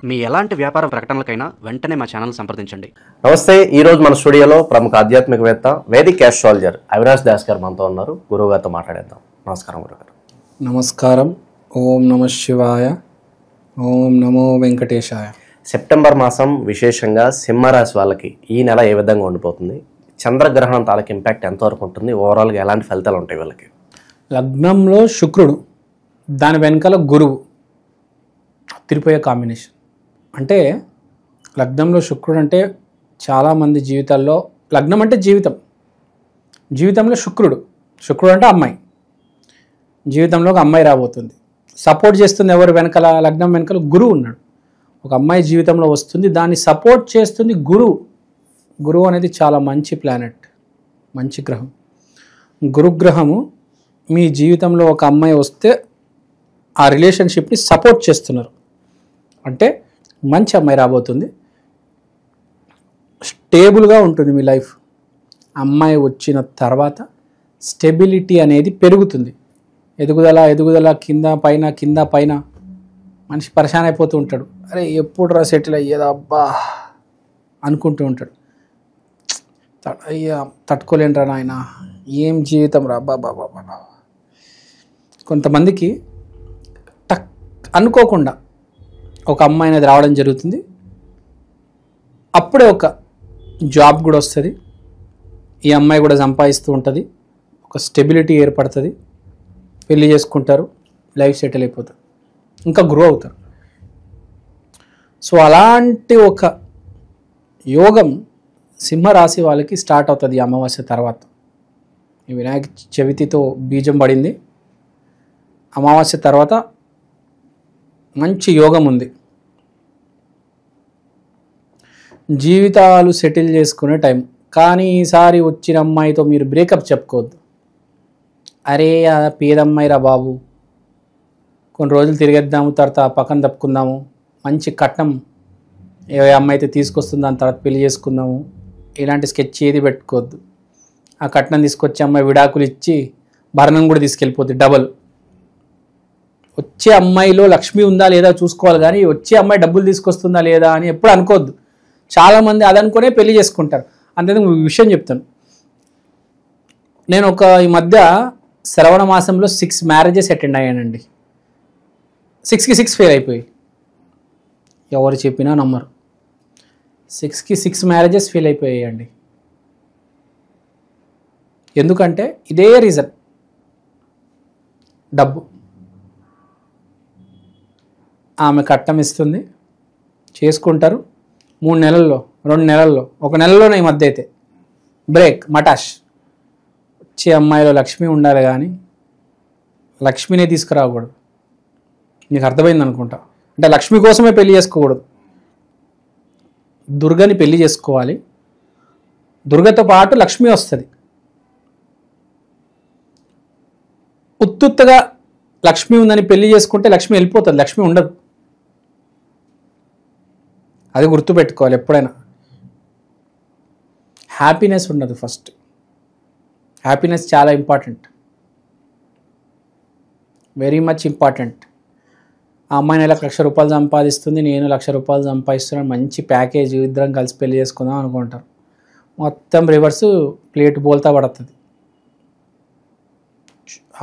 మీ ఎలాంటి వ్యాపార ప్రకటనలకైనా వెంటనే మా ఛానల్ సంప్రదించండి. నమస్తే. ఈరోజు మన స్టూడియోలో ప్రముఖ ఆధ్యాత్మికవేత్త వేదిక్ ఆస్ట్రాలజర్ అవినాష్ దాస్ గారు మనతో ఉన్నారు. గురువు గారితో మాట్లాడేద్దాం. నమస్కారం గురుగారు. నమస్కారం. ఓం నమ శివాయ. ఓం నమో వెంకటేశాయ. సెప్టెంబర్ మాసం విశేషంగా సింహరాశి వాళ్ళకి ఈ నెల ఏ విధంగా ఉండిపోతుంది? చంద్రగ్రహణం తాలూకు ఇంపాక్ట్ ఎంతవరకు ఉంటుంది? ఓవరాల్గా ఎలాంటి ఫలితాలు ఉంటాయి వీళ్ళకి? లగ్నంలో శుక్రుడు, దాని వెనకాల గురువు తిరిపోయే కాంబినేషన్. అంటే లగ్నంలో శుక్రుడు అంటే చాలామంది జీవితాల్లో లగ్నం అంటే జీవితంలో శుక్రుడు అంటే అమ్మాయి, జీవితంలో ఒక అమ్మాయి రాబోతుంది. సపోర్ట్ చేస్తుంది ఎవరు? వెనకాల లగ్నం వెనకాల గురువు ఉన్నాడు. ఒక అమ్మాయి జీవితంలో వస్తుంది, దాన్ని సపోర్ట్ చేస్తుంది గురువు అనేది చాలా మంచి ప్లానెట్, మంచి గ్రహం. గురుగ్రహము మీ జీవితంలో ఒక అమ్మాయి వస్తే ఆ రిలేషన్షిప్ని సపోర్ట్ చేస్తున్నారు అంటే మంచి అమ్మాయి రాబోతుంది. స్టేబుల్గా ఉంటుంది మీ లైఫ్. అమ్మాయి వచ్చిన తర్వాత స్టెబిలిటీ అనేది పెరుగుతుంది. ఎదుగుదల కింద పైన మనిషి పరేషాన్ అయిపోతూ ఉంటాడు. అరే ఎప్పుడు రా సెటిల్ అయ్యేదా అబ్బా అనుకుంటూ ఉంటాడు. అయ్యా తట్టుకోలేను రా నాయన, ఏం జీవితం రా బాబా. కొంతమందికి అనుకోకుండా ఒక అమ్మాయి అనేది రావడం జరుగుతుంది. అప్పుడే ఒక జాబ్ కూడా వస్తుంది. ఈ అమ్మాయి కూడా సంపాదిస్తూ ఉంటుంది. ఒక స్టెబిలిటీ ఏర్పడుతుంది. పెళ్లి చేసుకుంటారు, లైఫ్ సెటిల్ అయిపోతారు, ఇంకా గ్రో అవుతారు. సో అలాంటి ఒక యోగం సింహరాశి వాళ్ళకి స్టార్ట్ అవుతుంది అమావాస్య తర్వాత. ఈ వినాయక చవితితో బీజం పడింది. అమావాస్య తర్వాత మంచి యోగం ఉంది. జీవితాలు సెటిల్ చేసుకునే టైం. కానీ ఈసారి వచ్చిన అమ్మాయితో మీరు బ్రేకప్ చెప్పుకోవద్దు. అరే పేదమ్మాయి రా బాబు, కొన్ని రోజులు తిరిగేద్దాము, తర్వాత పక్కన తప్పుకుందాము, మంచి కట్నం ఏ అమ్మాయి అయితే తీసుకొస్తుందో దాని తర్వాత పెళ్లి చేసుకుందాము, ఇలాంటి స్కెచ్ ఏది పెట్టుకోవద్దు. ఆ కట్నం తీసుకొచ్చి అమ్మాయి విడాకులు ఇచ్చి భరణం కూడా తీసుకెళ్ళిపోద్ది డబల్. వచ్చే అమ్మాయిలో లక్ష్మి ఉందా లేదా చూసుకోవాలి, కానీ వచ్చే అమ్మాయి డబ్బులు తీసుకొస్తుందా లేదా అని ఎప్పుడు అనుకోవద్దు. చాలామంది అది అనుకునే పెళ్లి చేసుకుంటారు. అంతే విషయం చెప్తాను. నేను ఈ మధ్య శ్రవణ మాసంలో 6 మ్యారేజెస్ అటెండ్ అయ్యానండి. 6కి 6 ఫెయిల్ అయిపోయి. ఎవరు చెప్పినా నమ్మరు. 6కి 6 మ్యారేజెస్ ఫెయిల్ అయిపోయాయండి. ఎందుకంటే ఇదే రీజన్, డబ్బు. ఆమె కట్నం ఇస్తుంది, చేసుకుంటారు. 3 నెలల్లో 2 నెలల్లో 1 నెలలోనే ఈ మధ్య అయితే బ్రేక్ మటాష్. వచ్చే అమ్మాయిలో లక్ష్మి ఉండాలి, కానీ లక్ష్మినే తీసుకురాకూడదు. నీకు అర్థమైంది అనుకుంటా. అంటే లక్ష్మి కోసమే పెళ్లి చేసుకోకూడదు, దుర్గని పెళ్లి చేసుకోవాలి. దుర్గతో పాటు లక్ష్మి వస్తుంది. ఉత్తుత్తగా లక్ష్మి ఉందని పెళ్లి చేసుకుంటే లక్ష్మి వెళ్ళిపోతుంది, లక్ష్మి ఉండదు. అది గుర్తుపెట్టుకోవాలి ఎప్పుడైనా. హ్యాపీనెస్ ఉండదు. ఫస్ట్ హ్యాపీనెస్ చాలా ఇంపార్టెంట్, వెరీ మచ్ ఇంపార్టెంట్. ఆ అమ్మాయి నెలకు ₹1,00,000 సంపాదిస్తుంది, నేను ₹1,00,000 సంపాదిస్తున్నాను, మంచి ప్యాకేజ్, ఇద్దరం కలిసి పెళ్లి చేసుకుందాం అనుకుంటారు. మొత్తం రివర్స్ ప్లేట్ బోల్తా పడుతుంది.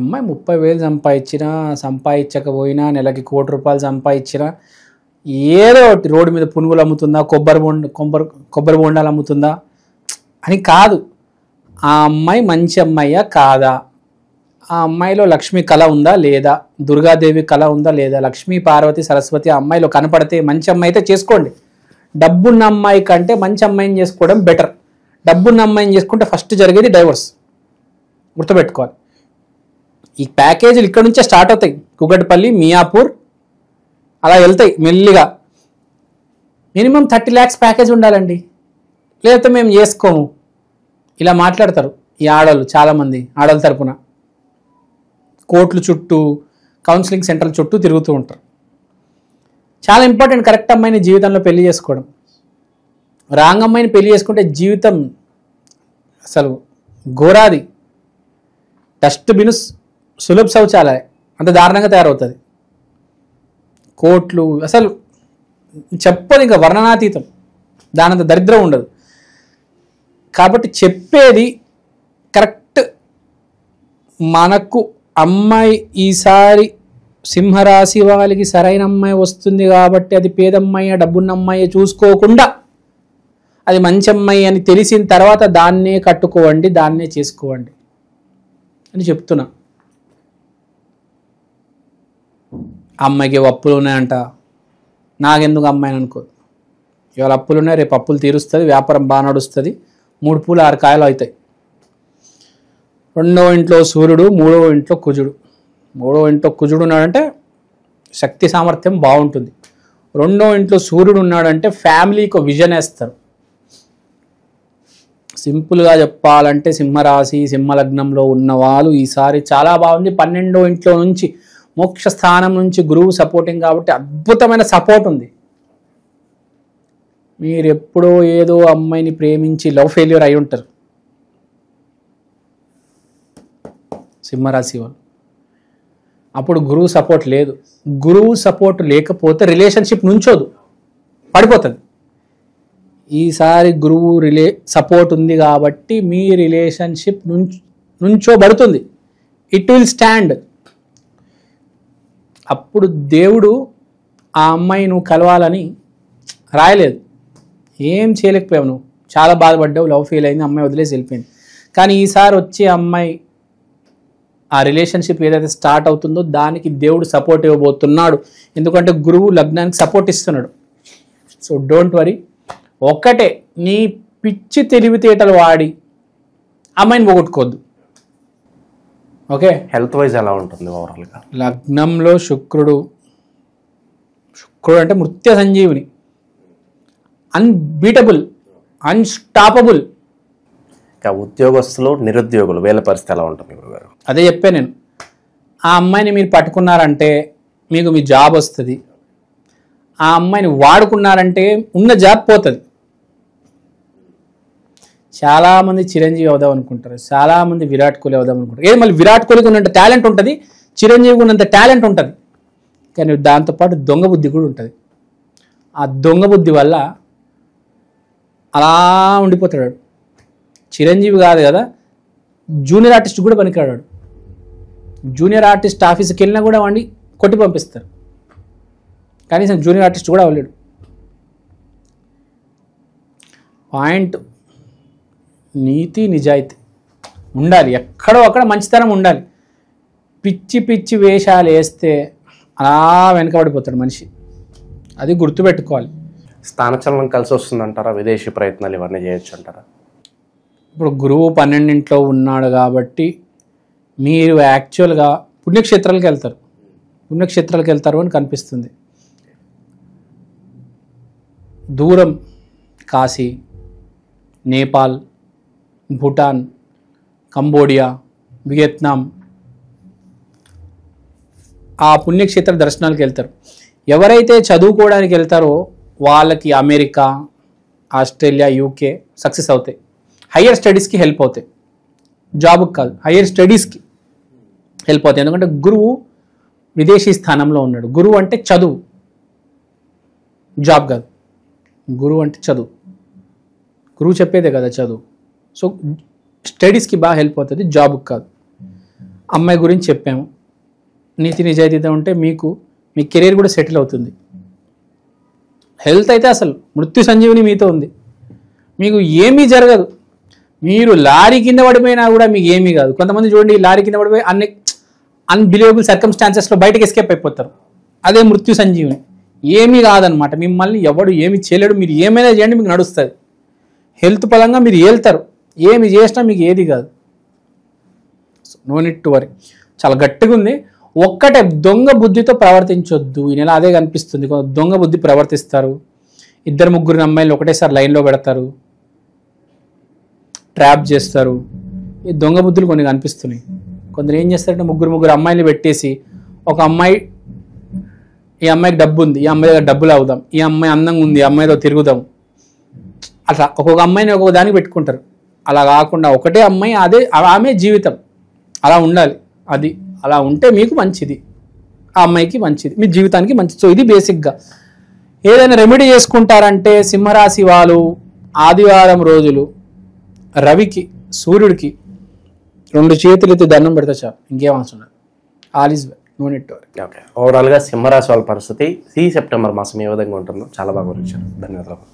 అమ్మాయి 30,000 సంపాదించకపోయినా నెలకి ₹1,00,00,000 సంపాదించినా ఏదో ఒకటి రోడ్డు మీద పునుగులు అమ్ముతుందా, కొబ్బరి బొండాలు అమ్ముతుందా అని కాదు. ఆ అమ్మాయి మంచి అమ్మాయ్యా కాదా, ఆ అమ్మాయిలో లక్ష్మి కళ ఉందా లేదా, దుర్గాదేవి కళ ఉందా లేదా, లక్ష్మీ పార్వతి సరస్వతి ఆ అమ్మాయిలో కనపడితే మంచి అమ్మాయి అయితే చేసుకోండి. డబ్బున్న అమ్మాయి కంటే మంచి అమ్మాయిని చేసుకోవడం బెటర్. డబ్బున్న అమ్మాయిని చేసుకుంటే ఫస్ట్ జరిగేది డైవర్స్, గుర్తుపెట్టుకోవాలి. ఈ ప్యాకేజీలు ఇక్కడ నుంచే స్టార్ట్ అవుతాయి. కుకట్పల్లి, మియాపూర్ అలా వెళ్తాయి మెల్లిగా. మినిమం 30 lakhs ప్యాకేజ్ ఉండాలండి, లేకపోతే మేము చేసుకోము. ఇలా మాట్లాడతారు ఈ ఆడవాళ్ళు. చాలామంది ఆడవాళ్ళ తరపున కోర్టుల చుట్టూ, కౌన్సిలింగ్ సెంటర్ల చుట్టూ తిరుగుతూ ఉంటారు. చాలా ఇంపార్టెంట్ కరెక్ట్ అమ్మాయిని జీవితంలో పెళ్లి చేసుకోవడం. రాంగ్ అమ్మాయిని పెళ్లి చేసుకుంటే జీవితం అసలు ఘోరాది. డస్ట్బిన్ సులభ శౌచాలయ అంత దారుణంగా తయారవుతుంది. కోట్లు అసలు చెప్పదు, ఇంకా వర్ణనాతీతం, దానంత దరిద్రం ఉండదు. కాబట్టి చెప్పేది కరెక్ట్. మనకు అమ్మాయి ఈసారి సింహరాశి వాళ్ళకి సరైన అమ్మాయి వస్తుంది కాబట్టి అది పేదమ్మాయి డబ్బున్న అమ్మాయి చూసుకోకుండా అది మంచి అమ్మాయి అని తెలిసిన తర్వాత దాన్నే కట్టుకోవండి, దాన్నే చేసుకోవండి అని చెప్తున్నా. అమ్మాయికి అప్పులు ఉన్నాయంట, నాకెందుకు అమ్మాయిని అనుకో. ఇవాళ అప్పులు ఉన్నాయి, రేపు అప్పులు తీరుస్తుంది, వ్యాపారం బాగా నడుస్తుంది, 3 పూలు 6 కాయలు అవుతాయి. 2వ ఇంట్లో సూర్యుడు, 3వ ఇంట్లో కుజుడు. 3వ ఇంట్లో కుజుడు ఉన్నాడంటే శక్తి సామర్థ్యం బాగుంటుంది. 2వ ఇంట్లో సూర్యుడు ఉన్నాడంటే ఫ్యామిలీకి ఒక విజన్ వేస్తారు. సింపుల్గా చెప్పాలంటే సింహరాశి సింహలగ్నంలో ఉన్న వాళ్ళు ఈసారి చాలా బాగుంది. 12వ ఇంట్లో నుంచి మోక్ష స్థానం నుంచి గురువు సపోర్టింగ్ కాబట్టి అద్భుతమైన సపోర్ట్ ఉంది. మీరు ఎప్పుడో ఏదో అమ్మాయిని ప్రేమించి లవ్ ఫెయిల్యూర్ అయి ఉంటారు సింహరాశి వాళ్ళు. అప్పుడు గురువు సపోర్ట్ లేదు. గురువు సపోర్ట్ లేకపోతే రిలేషన్షిప్ నుంచోదు, పడిపోతుంది. ఈసారి గురువు సపోర్ట్ ఉంది కాబట్టి మీ రిలేషన్షిప్ నుంచోబడుతుంది. It will stand. అప్పుడు దేవుడు ఆ అమ్మాయి నువ్వు కలవాలని రాయలేదు, ఏం చేయలేకపోయావు, నువ్వు చాలా బాధపడ్డావు, లవ్ ఫెయిల్ అయింది, అమ్మాయి వదిలేసి వెళ్ళిపోయింది. కానీ ఈసారి వచ్చే అమ్మాయి ఆ రిలేషన్షిప్ ఏదైతే స్టార్ట్ అవుతుందో దానికి దేవుడు సపోర్ట్ ఇవ్వబోతున్నాడు. ఎందుకంటే గురువు లగ్నానికి సపోర్ట్ ఇస్తున్నాడు. So don't worry. ఒక్కటే, నీ పిచ్చి తెలివితేటలు వాడి అమ్మాయిని పోగొట్టుకోవద్దు. ఓకే. హెల్త్ వైజ్ ఎలా ఉంటుంది ఓవరాల్గా? లగ్నంలో శుక్రుడు అంటే మృత్య సంజీవుని, అన్బీటబుల్, అన్స్టాపబుల్. ఇంకా ఉద్యోగస్తులు నిరుద్యోగులు వీళ్ళ పరిస్థితి ఎలా ఉంటుంది గురుగారు? అదే చెప్పాను నేను. ఆ అమ్మాయిని మీరు పట్టుకున్నారంటే మీకు మీ జాబ్ వస్తుంది. ఆ అమ్మాయిని వాడుకున్నారంటే ఉన్న జాబ్ పోతుంది. చాలామంది చిరంజీవి అవుదాం అనుకుంటారు, చాలామంది విరాట్ కోహ్లీ అవుదాం అనుకుంటారు. ఏది మళ్ళీ విరాట్ కోహ్లీకి ఉన్నంత టాలెంట్ ఉంటుంది, చిరంజీవికి ఉన్నంత టాలెంట్ ఉంటుంది, కానీ దాంతోపాటు దొంగ బుద్ధి కూడా ఉంటుంది. ఆ దొంగ బుద్ధి వల్ల అలా ఉండిపోతాడు. చిరంజీవి కాదు కదా, జూనియర్ ఆర్టిస్ట్ కూడా పనికిరాడు. జూనియర్ ఆర్టిస్ట్ ఆఫీస్కి వెళ్ళినా కూడా వాడిని కొట్టి పంపిస్తారు, కనీసం జూనియర్ ఆర్టిస్ట్ కూడా అవ్వలేడు. పాయింట్ నీతి నిజాయితీ ఉండాలి, ఎక్కడో అక్కడ మంచితనం ఉండాలి. పిచ్చి పిచ్చి వేషాలు వేస్తే అలా వెనకబడిపోతాడు మనిషి, అది గుర్తుపెట్టుకోవాలి. స్థానచలనం కలిసి వస్తుందంటారా? విదేశీ ప్రయత్నాలు ఇవన్నీ చేయొచ్చు అంటారా? ఇప్పుడు గురువు 12ంట్లో ఉన్నాడు కాబట్టి మీరు యాక్చువల్గా పుణ్యక్షేత్రాలకు వెళ్తారు అని కనిపిస్తుంది. దూరం కాశీ, నేపాల్, భూటాన్, కంబోడియా, వియత్నాం, ఆ పుణ్యక్షేత్ర దర్శనాలకు వెళ్తారు. ఎవరైతే చదువుకోవడానికి వెళ్తారో వాళ్ళకి అమెరికా, ఆస్ట్రేలియా, యూకే సక్సెస్ అవుతాయి. హయ్యర్ స్టడీస్కి హెల్ప్ అవుతాయి, జాబ్కి కాదు, హయ్యర్ స్టడీస్కి హెల్ప్ అవుతాయి. ఎందుకంటే గురువు విదేశీ స్థానంలో ఉన్నాడు. గురువు అంటే చదువు, జాబ్ కాదు. గురువు అంటే చదువు, గురువు చెప్పేదే కదా చదువు. సో స్టడీస్కి బాగా హెల్ప్ అవుతుంది, జాబ్కి కాదు. అమ్మాయి గురించి చెప్పాము. నీతి నిజాయితీతో ఉంటే మీకు మీ కెరీర్ కూడా సెటిల్ అవుతుంది. హెల్త్ అయితే అసలు మృత్యు సంజీవిని మీతో ఉంది, మీకు ఏమీ జరగదు. మీరు లారీ కింద పడిపోయినా కూడా మీకు ఏమీ కాదు. కొంతమంది చూడండి, లారీ కింద పడిపోయి అన్బిలీవబుల్ సర్కమ్స్టాన్సెస్లో బయటకు ఎస్కేప్ అయిపోతారు. అదే మృత్యు సంజీవిని. ఏమీ కాదనమాట, మిమ్మల్ని ఎవడు ఏమి చేయలేడు. మీరు ఏమైనా చేయండి, మీకు నడుస్తుంది. హెల్త్ పరంగా మీరు ఏళ్తారు, ఏమి చేసినా మీకు ఏది కాదు. No need to worry. చాలా గట్టిగా ఉంది. ఒక్కటే, దొంగ బుద్ధితో ప్రవర్తించొద్దు. ఈ నెల అదే కనిపిస్తుంది. దొంగ బుద్ధి ప్రవర్తిస్తారు. 2-3 అమ్మాయిలు ఒకటేసారి లైన్లో పెడతారు, ట్రాప్ చేస్తారు. ఈ దొంగ బుద్ధులు కొన్ని కనిపిస్తున్నాయి. కొందరు ఏం చేస్తారంటే 3 అమ్మాయిలు పెట్టేసి, ఒక అమ్మాయి, ఈ అమ్మాయికి డబ్బు ఉంది, ఈ అమ్మాయి దగ్గర డబ్బులు అవుదాం, ఈ అమ్మాయి అందంగా ఉంది, ఈ అమ్మాయితో తిరుగుదాం, అట్లా ఒక్కొక్క అమ్మాయిని ఒక్కొక్క దానికి పెట్టుకుంటారు. అలా కాకుండా ఒకటే అమ్మాయి, అదే ఆమె జీవితం, అలా ఉండాలి. అది అలా ఉంటే మీకు మంచిది, ఆ అమ్మాయికి మంచిది, మీ జీవితానికి మంచిది. సో ఇది బేసిక్గా. ఏదైనా రెమెడీ చేసుకుంటారంటే సింహరాశి వాళ్ళు ఆదివారం రోజులు రవికి సూర్యుడికి 2 చేతులు ఎత్తి దండం పెడితే చాలు, ఇంకేం అవసరం లేదు. All is well, no need to worry. Okay, ఓవరాల్గా సింహరాశి వాళ్ళ పరిస్థితి ఈ సెప్టెంబర్ మాసం ఏ విధంగా ఉంటుందో చాలా బాగా వివరించారు. ధన్యవాదాలు.